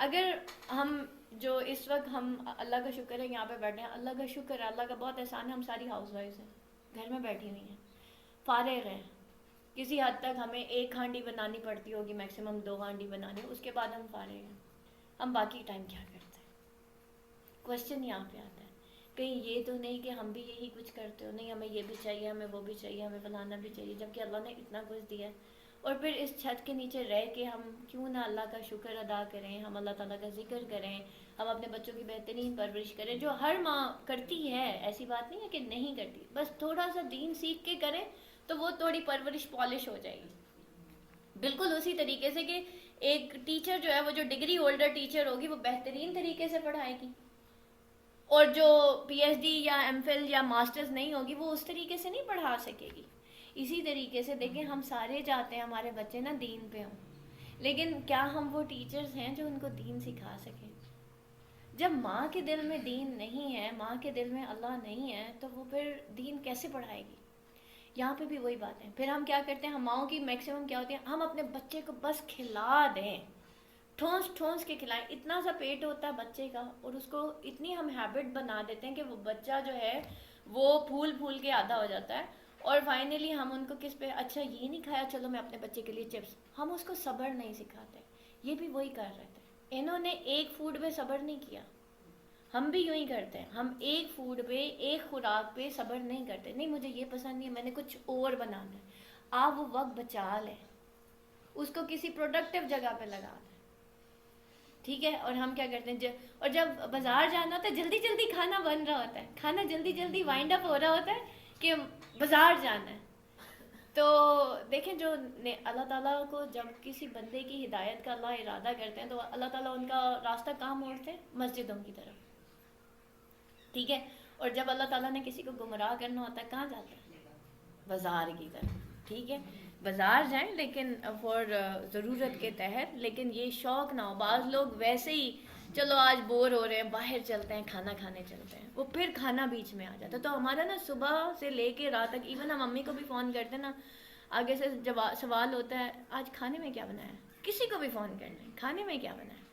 A: اگر ہم جو اس وقت ہم اللہ کا شکر ہے یہاں پہ بیٹھے ہیں، اللہ کا شکر ہے، اللہ کا بہت احسان ہے، ہم ساری ہاؤس وائفز ہیں، گھر میں بیٹھی ہوئی ہیں، فارغ ہیں، کسی حد تک ہمیں ایک ہانڈی بنانی پڑتی ہوگی، میکسیمم 2 ہانڈی بنانی، اس کے بعد ہم فارغ ہیں، ہم باقی ٹائم کیا کرتے ہیں؟ کوشچن یہاں پہ آتا ہے، کہیں یہ تو نہیں کہ ہم بھی یہی کچھ کرتے ہو، نہیں ہمیں یہ بھی چاہیے، ہمیں وہ بھی چاہیے، ہمیں فلانا بھی چاہیے، جبکہ اللہ نے اتنا کچھ دیا ہے، اور پھر اس چھت کے نیچے رہ کے ہم کیوں نہ اللہ کا شکر ادا کریں، ہم اللہ تعالیٰ کا ذکر کریں، ہم اپنے بچوں کی بہترین پرورش کریں، جو ہر ماں کرتی ہے، ایسی بات نہیں ہے کہ نہیں کرتی، بس تھوڑا سا دین سیکھ کے کریں تو وہ تھوڑی پرورش پالش ہو جائے گی، بالکل اسی طریقے سے کہ ایک ٹیچر جو ہے وہ جو ڈگری ہولڈر ٹیچر ہوگی وہ بہترین طریقے سے پڑھائے گی، اور جو پی ایچ ڈی یا ایم فل یا ماسٹرز نہیں ہوگی وہ اس طریقے سے نہیں پڑھا سکے گی۔ اسی طریقے سے دیکھیں ہم سارے چاہتے ہیں ہمارے بچے نا دین پہ ہوں، لیکن کیا ہم وہ ٹیچرز ہیں جو ان کو دین سکھا سکیں؟ جب ماں کے دل میں دین نہیں ہے، ماں کے دل میں اللہ نہیں ہے، تو وہ پھر دین کیسے پڑھائے گی؟ یہاں پہ بھی وہی بات ہے۔ پھر ہم کیا کرتے ہیں، ہم ماؤں کی میکسیمم کیا ہوتی ہے، ہم اپنے بچے کو بس کھلا دیں، ٹھونس ٹھونس کے کھلائیں، اتنا سا پیٹ ہوتا ہے بچے کا، اور اس کو اتنی ہم ہیبٹ بنا دیتے ہیں کہ وہ بچہ جو ہے وہ پھول پھول کے آدھا ہو جاتا ہے، اور فائنلی ہم ان کو کس پہ، اچھا یہ نہیں کھایا چلو میں اپنے بچے کے لیے چپس، ہم اس کو صبر نہیں سکھاتے۔ یہ بھی وہی کر رہے تھے، انہوں نے ایک فوڈ پہ صبر نہیں کیا، ہم بھی یوں ہی کرتے ہیں، ہم ایک فوڈ پہ، ایک خوراک پہ صبر نہیں کرتے، نہیں مجھے یہ پسند نہیں ہے، میں نے کچھ اور بنانا ہے، آپ وہ وقت بچا لیں، اس کو کسی پروڈکٹیو جگہ پہ لگا دیں، ٹھیک ہے۔ اور ہم کیا کرتے ہیں اور جب بازار جانا ہوتا ہے جلدی جلدی کھانا بن رہا ہوتا ہے، کھانا جلدی جلدی وائنڈ اپ ہو رہا ہوتا ہے کہ بازار جانا ہے، تو دیکھیں جو اللہ تعالیٰ کو جب کسی بندے کی ہدایت کا اللہ ارادہ کرتے ہیں تو اللہ تعالیٰ ان کا راستہ کہاں موڑتے ہیں؟ مسجدوں کی طرف، ٹھیک ہے۔ اور جب اللہ تعالیٰ نے کسی کو گمراہ کرنا ہوتا ہے کہاں جاتا ہے؟ بازار کی طرف، ٹھیک ہے۔ بازار جائیں لیکن فور ضرورت کے تحت، لیکن یہ شوق نہ ہو. بعض لوگ ویسے ہی چلو آج بور ہو رہے ہیں باہر چلتے ہیں کھانا کھانے چلتے ہیں، وہ پھر کھانا بیچ میں آ جاتا ہے. تو ہمارا نا صبح سے لے کے رات تک، ایون ہم امی کو بھی فون کرتے ہیں نا، آگے سے جب سوال ہوتا ہے آج کھانے میں کیا بنایا ہے، کسی کو بھی فون کرنا ہے کھانے میں کیا بنایا ہے.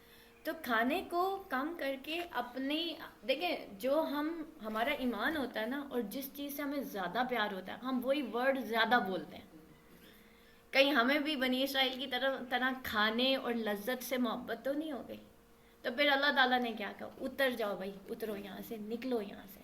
A: تو کھانے کو کم کر کے اپنی، دیکھیں جو ہمارا ایمان ہوتا ہے نا، اور جس چیز سے ہمیں زیادہ پیار ہوتا ہے ہم وہی ورڈ زیادہ بولتے ہیں. کہیں ہمیں بھی بنی اسرائیل کی طرح کھانے اور لذت سے محبت تو نہیں ہو گئی؟ تو پھر اللہ تعالیٰ نے کیا کہا، اتر جاؤ بھائی، اترو یہاں سے، نکلو یہاں سے.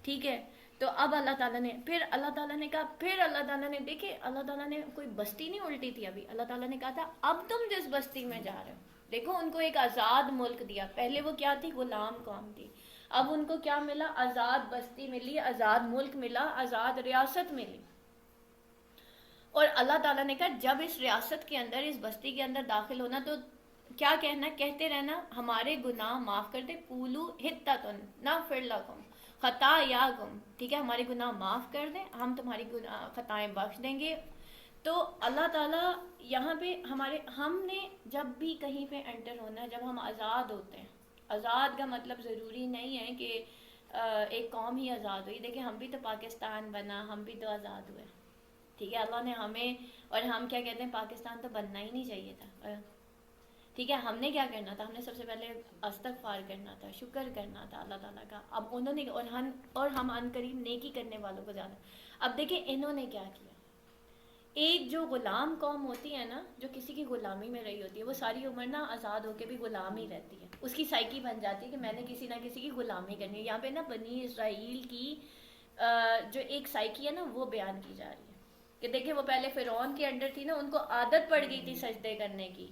A: ٹھیک ہے. تو اب اللہ تعالیٰ نے پھر اللہ تعالیٰ نے دیکھے، اللہ تعالیٰ نے کوئی بستی نہیں الٹی تھی ابھی. اللہ تعالیٰ نے کہا تھا اب تم جس بستی میں جا رہے ہو، دیکھو ان کو ایک آزاد ملک دیا. پہلے وہ کیا تھی، غلام قوم تھی. اب ان کو کیا ملا، آزاد بستی ملی، آزاد ملک ملا، آزاد ریاست ملی. اور اللہ تعالیٰ نے کہا جب اس ریاست کے اندر، اس بستی کے اندر داخل ہونا تو کیا کہنا، کہتے رہنا ہمارے گناہ معاف کر دے، قولو حطۃ نغفر لکم خطایاکم. ٹھیک ہے، ہمارے گناہ معاف کر دیں، ہم تمہاری خطائیں بخش دیں گے. تو اللہ تعالیٰ یہاں پہ ہم نے جب بھی کہیں پہ انٹر ہونا ہے، جب ہم آزاد ہوتے ہیں. آزاد کا مطلب ضروری نہیں ہے کہ ایک قوم ہی آزاد ہوئی. دیکھیں ہم بھی تو پاکستان بنا، ہم بھی تو آزاد ہوئے. ٹھیک ہے، اللہ نے ہمیں، اور ہم کیا کہتے ہیں پاکستان تو بننا ہی نہیں چاہیے تھا. ٹھیک ہے، ہم نے کیا کرنا تھا، ہم نے سب سے پہلے استغفار کرنا تھا، شکر کرنا تھا اللہ تعالیٰ کا. اب انہوں نے، اور ہم ان قریب نیکی کرنے والوں کو زیادہ. اب دیکھیں انہوں نے کیا کیا. ایک جو غلام قوم ہوتی ہے نا، جو کسی کی غلامی میں رہی ہوتی ہے، وہ ساری عمر نا آزاد ہو کے بھی غلام ہی رہتی ہے. اس کی سائیکی بن جاتی ہے کہ میں نے کسی نہ کسی کی غلامی کرنی ہے. یہاں پہ نا بنی اسرائیل کی جو ایک سائیکی ہے نا، وہ بیان کی جا رہی ہے کہ دیکھیں وہ پہلے فرعون کے انڈر تھی نا، ان کو عادت پڑ گئی تھی سجدے کرنے کی،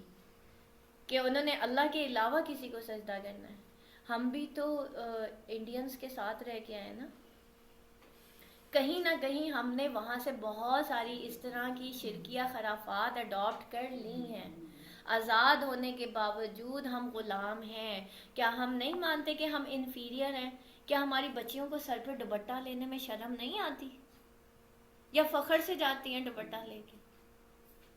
A: کہ انہوں نے اللہ کے علاوہ کسی کو سجدہ کرنا ہے. ہم بھی تو انڈینز کے ساتھ رہ کے آئے نا، کہیں نہ کہیں ہم نے وہاں سے بہت ساری اس طرح کی شرکیہ خرافات اڈاپٹ کر لی ہیں. آزاد ہونے کے باوجود ہم غلام ہیں. کیا ہم نہیں مانتے کہ ہم انفیریئر ہیں؟ کیا ہماری بچیوں کو سر پہ دوپٹہ لینے میں شرم نہیں آتی، یا فخر سے جاتی ہیں دوپٹہ لے کے؟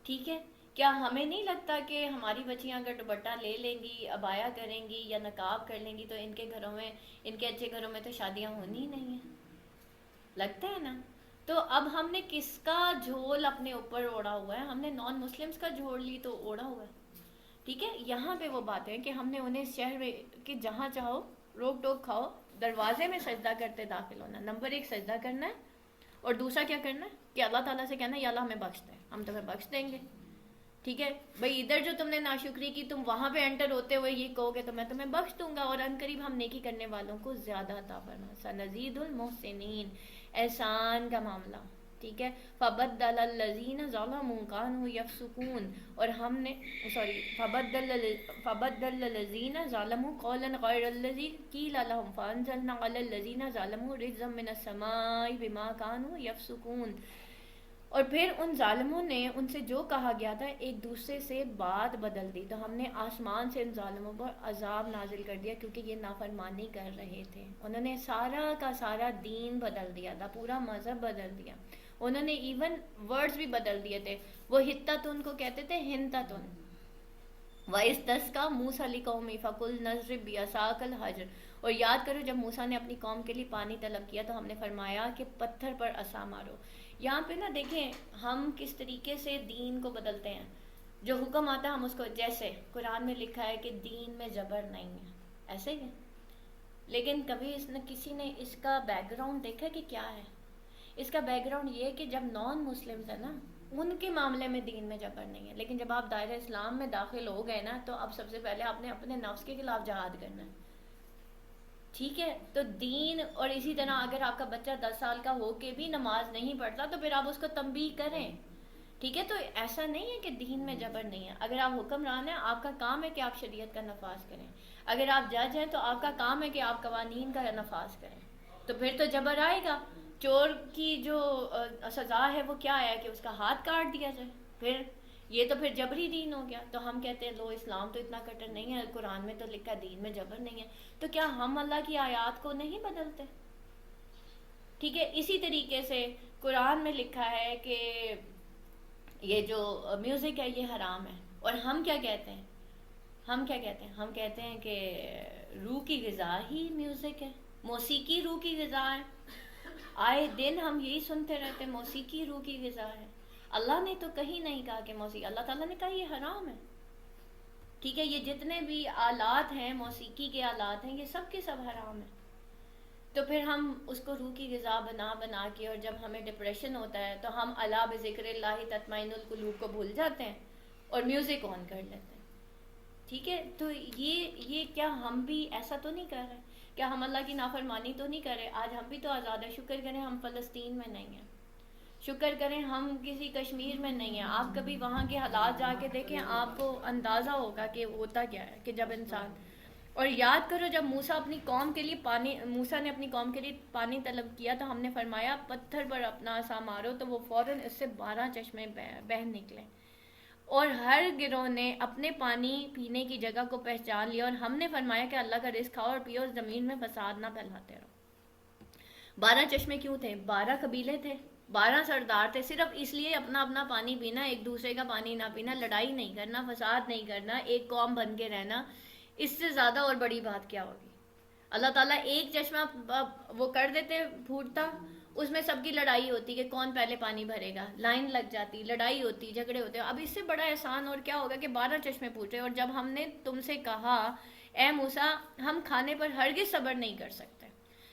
A: ٹھیک ہے، کیا ہمیں نہیں لگتا کہ ہماری بچیاں اگر دوپٹہ لے لیں گی، عبایا کریں گی یا نقاب کر لیں گی تو ان کے گھروں میں، ان کے اچھے گھروں میں تو شادیاں ہونی ہی نہیں ہیں؟ لگتا ہے نا. تو اب ہم نے کس کا جھول اپنے اوپر اوڑھا ہوا ہے؟ ہم نے نان مسلمز کا جھول لی تو اوڑھا ہوا ہے. ٹھیک ہے، یہاں پہ وہ بات ہے کہ ہم نے انہیں شہر میں کہ جہاں چاہو روک ٹوک کھاؤ، دروازے میں سجدہ کرتے داخل ہونا. نمبر 1 سجدہ کرنا ہے، اور دوسرا کیا کرنا ہے کہ اللہ تعالیٰ سے کہنا ہے یا اللہ ہمیں بخش دیں، ہم تمہیں بخش دیں گے. ٹھیک ہے بھائی، ادھر جو تم نے ناشکری کی، تم وہاں پہ انٹر ہوتے ہوئے یہ کہو گے تو میں تمہیں بخش دوں گا، اور عنقریب ہم نیکی کرنے والوں کو زیادہ عطا فرما. سنزید المحسنین، احسان کا معاملہ. ٹھیک ہے، فبدل الذین ظلموا كانوا يفسقون، اور ہم نے فبدل الذین ظلموا قولا غیر الذی قیل لهم فانزلنا على الذین ظلموا رجزا من السماء بما كانوا يفسقون. اور پھر ان ظالموں نے ان سے جو کہا گیا تھا ایک دوسرے سے بات بدل دی، تو ہم نے آسمان سے ان ظالموں پر عذاب نازل کر دیا کیونکہ یہ نافرمانی کر رہے تھے. انہوں نے سارا کا سارا دین بدل دیا تھا، پورا مذہب بدل دیا. انہوں نے ایون ورڈز بھی بدل دیے تھے. وہ حتتن کو کہتے تھے ہنتتن. وَإِسْتَسْقَىٰ مُوسَىٰ لِقَوْمِهِ فَقُلْنَا اضْرِب بِّعَصَاكَ الْحَجَرَ، اور یاد کرو جب موسیٰ نے اپنی قوم کے لیے پانی طلب کیا تو ہم نے فرمایا کہ پتھر پر عصا مارو. یہاں پہ نا دیکھیں ہم کس طریقے سے دین کو بدلتے ہیں. جو حکم آتا ہے ہم اس کو، جیسے قرآن میں لکھا ہے کہ دین میں جبر نہیں ہے، ایسے ہی ہے. لیکن کبھی کسی نے اس کا بیک گراؤنڈ دیکھا کہ کیا ہے؟ اس کا بیک گراؤنڈ یہ ہے کہ جب نان مسلمز ہیں نا، ان کے معاملے میں دین میں جبر نہیں ہے. لیکن جب آپ دائرہ اسلام میں داخل ہو گئے نا تو اب سب سے پہلے آپ نے اپنے نفس کے خلاف جہاد کرنا ہے. ٹھیک ہے، تو دین، اور اسی طرح اگر آپ کا بچہ 10 سال کا ہو کے بھی نماز نہیں پڑھتا تو پھر آپ اس کو تنبیہ کریں. ٹھیک ہے، تو ایسا نہیں ہے کہ دین میں جبر نہیں ہے. اگر آپ حکمران ہیں آپ کا کام ہے کہ آپ شریعت کا نفاذ کریں. اگر آپ جج ہیں تو آپ کا کام ہے کہ آپ قوانین کا نفاذ کریں. تو پھر تو جبر آئے گا. چور کی جو سزا ہے وہ کیا ہے کہ اس کا ہاتھ کاٹ دیا جائے. پھر یہ تو پھر جبری دین ہو گیا. تو ہم کہتے ہیں لو اسلام تو اتنا کٹر نہیں ہے، قرآن میں تو لکھا دین میں جبر نہیں ہے. تو کیا ہم اللہ کی آیات کو نہیں بدلتے؟ ٹھیک ہے، اسی طریقے سے قرآن میں لکھا ہے کہ یہ جو میوزک ہے یہ حرام ہے. اور ہم کیا کہتے ہیں؟ ہم کیا کہتے ہیں؟ ہم کہتے ہیں کہ روح کی غذا ہی میوزک ہے، موسیقی روح کی غذا ہے. آئے دن ہم یہی سنتے رہتے ہیں، موسیقی روح کی غذا ہے. اللہ نے تو کہیں نہیں کہا کہ موسیقی، اللہ تعالیٰ نے کہا یہ حرام ہے. ٹھیک ہے، یہ جتنے بھی آلات ہیں، موسیقی کے آلات ہیں، یہ سب کے سب حرام ہیں. تو پھر ہم اس کو روح کی غذا بنا بنا کے، اور جب ہمیں ڈپریشن ہوتا ہے تو ہم الا بذکر اللہ تطمئن القلوب کو بھول جاتے ہیں اور میوزک آن کر لیتے ہیں. ٹھیک ہے، تو یہ کیا ہم بھی ایسا تو نہیں کر رہے؟ کیا ہم اللہ کی نافرمانی تو نہیں کر رہے؟ آج ہم بھی تو آزاد ہیں. شکر کریں ہم فلسطین میں نہیں ہیں، شکر کریں ہم کسی کشمیر میں نہیں ہیں. آپ کبھی وہاں کے حالات جا کے دیکھیں، آپ کو اندازہ ہوگا کہ ہوتا کیا ہے کہ جب انسان. اور یاد کرو جب موسیٰ اپنی قوم کے لیے موسیٰ نے اپنی قوم کے لیے پانی طلب کیا تو ہم نے فرمایا پتھر پر اپنا عصا مارو، تو وہ فوراً اس سے 12 چشمے بہہ نکلے. اور ہر گروہ نے اپنے پانی پینے کی جگہ کو پہچان لیا، اور ہم نے فرمایا کہ اللہ کا رزق کھاؤ اور پیو اور زمین میں فساد نہ پھیلاتے رہو. 12 چشمے کیوں تھے؟ 12 قبیلے تھے، 12 سردار تھے. صرف اس لیے اپنا اپنا پانی پینا، ایک دوسرے کا پانی نہ پینا، لڑائی نہیں کرنا، فساد نہیں کرنا، ایک قوم بن کے رہنا. اس سے زیادہ اور بڑی بات کیا ہوگی؟ اللہ تعالیٰ ایک چشمہ وہ کر دیتے پھوٹتا، اس میں سب کی لڑائی ہوتی کہ کون پہلے پانی بھرے گا، لائن لگ جاتی، لڑائی ہوتی، جھگڑے ہوتے. اب اس سے بڑا احسان اور کیا ہوگا کہ 12 چشمے پھوٹے. اور جب ہم نے تم سے کہا اے موسیٰ ہم کھانے پر ہرگز صبر نہیں کر سکتے،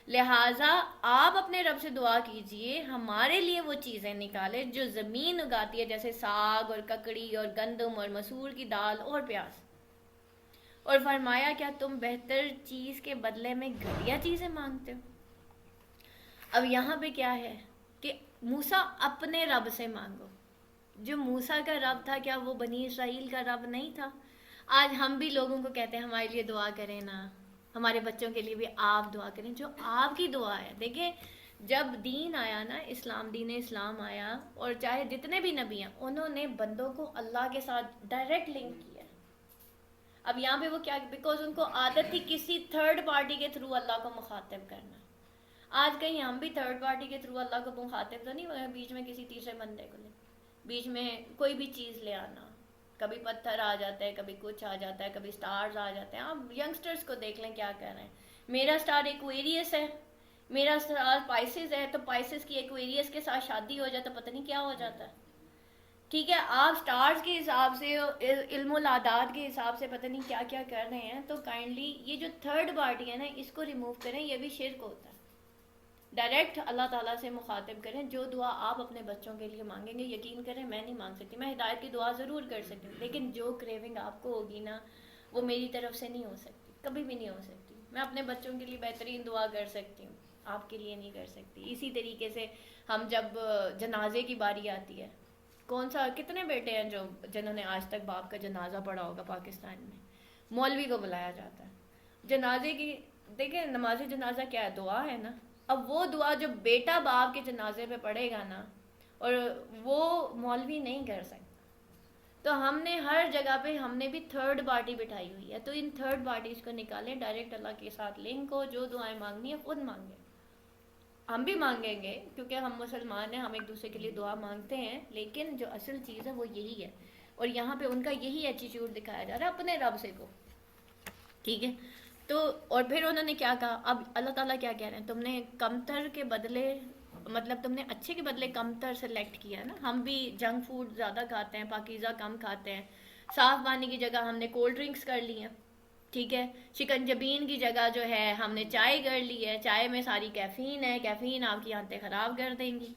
A: لہٰذا آپ اپنے رب سے دعا کیجئے ہمارے لیے وہ چیزیں نکالے جو زمین اگاتی ہے، جیسے ساگ اور ککڑی اور گندم اور مسور کی دال اور پیاز. اور فرمایا کیا تم بہتر چیز کے بدلے میں گھٹیا چیزیں مانگتے ہو؟ اب یہاں پہ کیا ہے کہ موسیٰ اپنے رب سے مانگو. جو موسیٰ کا رب تھا کیا وہ بنی اسرائیل کا رب نہیں تھا؟ آج ہم بھی لوگوں کو کہتے ہیں ہمارے لیے دعا کریں نا، ہمارے بچوں کے لیے بھی آپ دعا کریں. جو آپ کی دعا ہے، دیکھیں جب دین آیا نا، اسلام، دین اسلام آیا، اور چاہے جتنے بھی نبی ہیں انہوں نے بندوں کو اللہ کے ساتھ ڈائریکٹ لنک کیا. اب یہاں پہ وہ کیا، بیکاز ان کو عادت تھی کسی تھرڈ پارٹی کے تھرو اللہ کو مخاطب کرنا. آج کہیں ہم بھی تھرڈ پارٹی کے تھرو اللہ کو مخاطب تو نہیں ہوئے، بیچ میں کسی تیسرے بندے کو لے، بیچ میں کوئی بھی چیز لے آنا. کبھی پتھر آ جاتا ہے، کبھی کچھ آ جاتا ہے، کبھی سٹارز آ جاتے ہیں. آپ ینگسٹرز کو دیکھ لیں کیا کر رہے ہیں. میرا سٹار ایکویریس ہے، میرا سٹار پائسز ہے، تو پائسز کی ایکویریس کے ساتھ شادی ہو جائے تو پتہ نہیں کیا ہو جاتا ہے. ٹھیک ہے، آپ سٹارز کے حساب سے، علم العادات کے حساب سے پتہ نہیں کیا کیا کر رہے ہیں. تو کائنڈلی یہ جو تھرڈ پارٹی ہے نا اس کو ریموو کریں، یہ بھی شرک ہوتا ہے. ڈائریکٹ اللہ تعالیٰ سے مخاطب کریں. جو دعا آپ اپنے بچوں کے لیے مانگیں گے، یقین کریں میں نہیں مانگ سکتی، میں ہدایت کی دعا ضرور کر سکتی ہوں، لیکن جو کریونگ آپ کو ہوگی نا وہ میری طرف سے نہیں ہو سکتی، کبھی بھی نہیں ہو سکتی. میں اپنے بچوں کے لیے بہترین دعا کر سکتی ہوں، آپ کے لیے نہیں کر سکتی. اسی طریقے سے ہم جب جنازے کی باری آتی ہے، کون سا کتنے بیٹے ہیں جنہوں نے آج تک باپ کا جنازہ پڑھا ہوگا پاکستان میں؟ مولوی کو بلایا جاتا ہے جنازے کی. دیکھیں نماز جنازہ کیا ہے؟ دعا ہے نا. اب وہ دعا جو بیٹا باپ کے جنازے پہ پڑھے گا نا، اور وہ مولوی نہیں کر سکتا. تو ہم نے ہر جگہ پہ ہم نے بھی تھرڈ پارٹی بٹھائی ہوئی ہے. تو ان تھرڈ پارٹیز کو نکالیں، ڈائریکٹ اللہ کے ساتھ لنک ہو. جو دعائیں مانگنی ہے خود مانگیں، ہم بھی مانگیں گے کیونکہ ہم مسلمان ہیں، ہم ایک دوسرے کے لیے دعا مانگتے ہیں، لیکن جو اصل چیز ہے وہ یہی ہے. اور یہاں پہ ان کا یہی ایٹیٹیوڈ دکھایا جا رہا ہے اپنے رب سے کو. ٹھیک ہے، تو اور پھر انہوں نے کیا کہا؟ اب اللہ تعالیٰ کیا کہہ رہے ہیں؟ تم نے کمتر کے بدلے، مطلب تم نے اچھے کے بدلے کمتر سلیکٹ کیا ہے نا. ہم بھی جنک فوڈ زیادہ کھاتے ہیں، پاکیزہ کم کھاتے ہیں. صاف پانی کی جگہ ہم نے کولڈ ڈرنکس کر لی ہیں. ٹھیک ہے، شکنجبین کی جگہ جو ہے ہم نے چائے کر لی ہے. چائے میں ساری کیفین ہے، کیفین آپ کی آنتیں خراب کر دیں گی.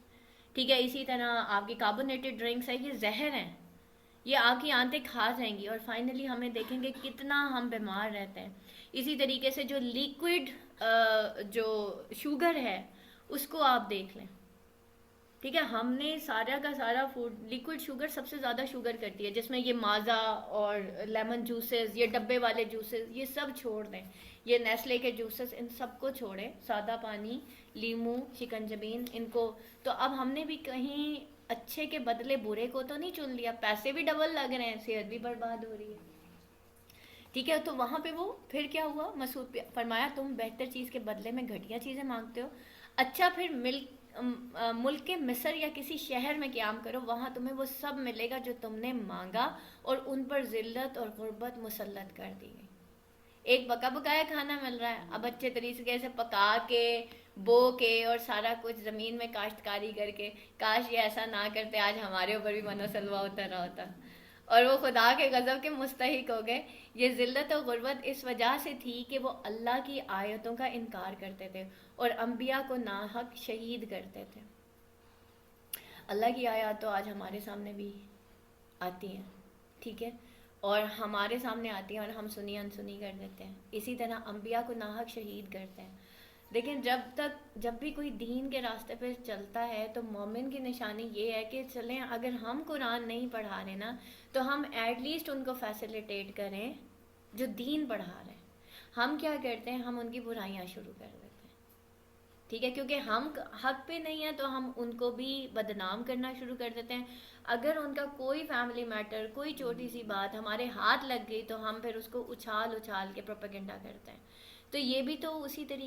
A: ٹھیک ہے، اسی طرح آپ کی کاربونیٹڈ ڈرنکس ہے، یہ زہر ہیں، یہ آپ کی آنتیں کھا جائیں گی. اور فائنلی ہمیں دیکھیں گے کتنا ہم بیمار رہتے ہیں. اسی طریقے سے جو لیکوڈ جو شوگر ہے اس کو آپ دیکھ لیں. ٹھیک ہے، ہم نے سارا کا سارا فوڈ، لیکوڈ شوگر سب سے زیادہ شوگر کرتی ہے، جس میں یہ مازا اور لیمن جوسز، یہ ڈبے والے جوسز، یہ سب چھوڑ دیں. یہ نیسلے کے جوسز، ان سب کو چھوڑیں. سادہ پانی، لیمو، شکنجبین، ان کو. تو اب ہم نے بھی کہیں اچھے کے بدلے برے کو تو نہیں چن لیا. پیسے بھی ڈبل لگ رہے ہیں، صحت بھی برباد ہو رہی ہے. ٹھیک ہے، تو وہاں پہ وہ پھر کیا ہوا؟ مسعود فرمایا تم بہتر چیز کے بدلے میں گھٹیا چیزیں مانگتے ہو. اچھا، پھر ملک ملک کے مصر یا کسی شہر میں قیام کرو، وہاں تمہیں وہ سب ملے گا جو تم نے مانگا، اور ان پر ذلت اور غربت مسلط کر دی گئی۔ ایک پکا پکایا کھانا مل رہا ہے، اب اچھے طریقے سے پکا کے بو کے اور سارا کچھ زمین میں کاشتکاری کر کے، کاش یہ ایسا نہ کرتے، آج ہمارے اوپر بھی من و سلوا ہوتا رہا ہوتا، اور وہ خدا کے غضب کے مستحق ہو گئے۔ یہ ذلت اور غربت اس وجہ سے تھی کہ وہ اللہ کی آیتوں کا انکار کرتے تھے اور انبیاء کو ناحق شہید کرتے تھے۔ اللہ کی آیات تو آج ہمارے سامنے بھی آتی ہیں، ٹھیک ہے، اور ہمارے سامنے آتی ہیں اور ہم سنی انسنی کر دیتے ہیں، اسی طرح انبیاء کو ناحق شہید کرتے ہیں۔ لیکن جب بھی کوئی دین کے راستے پہ چلتا ہے تو مومن کی نشانی یہ ہے کہ چلیں، اگر ہم قرآن نہیں پڑھا رہے نا تو ہم ایٹ لیسٹ ان کو فیسیلیٹیٹ کریں جو دین پڑھا رہے ہیں۔ ہم کیا کرتے ہیں، ہم ان کی برائیاں شروع کر دیتے ہیں، ٹھیک ہے، کیونکہ ہم حق پہ نہیں ہیں تو ہم ان کو بھی بدنام کرنا شروع کر دیتے ہیں۔ اگر ان کا کوئی فیملی میٹر، کوئی چھوٹی سی بات ہمارے ہاتھ لگ گئی تو ہم پھر اس کو اچھال اچھال کے پروپیگنڈا کرتے ہیں۔ تو یہ بھی تو اسی طریقے